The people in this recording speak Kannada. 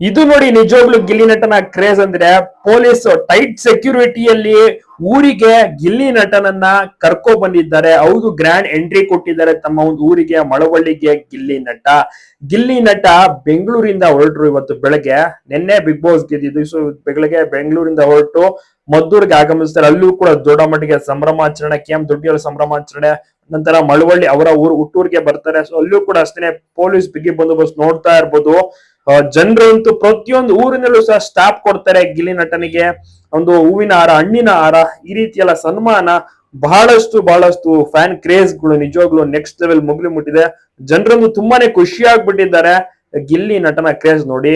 ಇದು ನೋಡಿ ನಿಜವಾಗ್ಲು ಗಿಲ್ಲಿ ನಟನ ಕ್ರೇಜ್ ಅಂದ್ರೆ ಪೊಲೀಸ್ ಟೈಟ್ ಸೆಕ್ಯೂರಿಟಿಯಲ್ಲಿ ಊರಿಗೆ ಗಿಲ್ಲಿ ನಟನನ್ನ ಕರ್ಕೊ ಬಂದಿದ್ದಾರೆ. ಹೌದು, ಗ್ರ್ಯಾಂಡ್ ಎಂಟ್ರಿ ಕೊಟ್ಟಿದ್ದಾರೆ ತಮ್ಮ ಒಂದು ಊರಿಗೆ, ಮಳವಳ್ಳಿಗೆ. ಗಿಲ್ಲಿ ನಟ ಬೆಂಗಳೂರಿಂದ ಹೊರಟರು ಇವತ್ತು ಬೆಳಗ್ಗೆ. ನಿನ್ನೆ ಬಿಗ್ ಬಾಸ್ ಗೆದ್ದಿದ್ದು, ಬೆಳಗ್ಗೆ ಬೆಂಗಳೂರಿಂದ ಹೊರಟು ಮದ್ದೂರಿಗೆ ಆಗಮಿಸ್ತಾರೆ. ಅಲ್ಲೂ ಕೂಡ ದೊಡ್ಡ ಮಟ್ಟಿಗೆ ಸಂಭ್ರಮಾಚರಣೆ, KM ದೊಡ್ಡಿಯವರ ಸಂಭ್ರಮಾಚರಣೆ. ನಂತರ ಮಳವಳ್ಳಿ ಅವರ ಹುಟ್ಟೂರಿಗೆ ಬರ್ತಾರೆ. ಸೊ ಅಲ್ಲೂ ಕೂಡ ಅಷ್ಟೇ ಪೊಲೀಸ್ ಬಿಗಿ ಬಂದೋಬಸ್ತ್ ನೋಡ್ತಾ ಇರ್ಬೋದು. ಜನರಂತೂ ಪ್ರತಿಯೊಂದು ಊರಿನಲ್ಲೂ ಸಹ ಸ್ಟಾಪ್ ಕೊಡ್ತಾರೆ ಗಿಲ್ಲಿ ನಟನಿಗೆ. ಒಂದು ಹೂವಿನ ಹಾರ, ಹಣ್ಣಿನ ಹಾರ, ಈ ರೀತಿ ಎಲ್ಲ ಸನ್ಮಾನ. ಬಹಳಷ್ಟು ಫ್ಯಾನ್ ಕ್ರೇಜ್ಗಳು ನಿಜವಾಗ್ಲು ನೆಕ್ಸ್ಟ್ ಲೆವೆಲ್ ಮುಟ್ಟಿದೆ. ಜನರಂದು ತುಂಬಾನೇ ಖುಷಿ ಆಗ್ಬಿಟ್ಟಿದ್ದಾರೆ ಗಿಲ್ಲಿ ನಟನ ಕ್ರೇಜ್ ನೋಡಿ.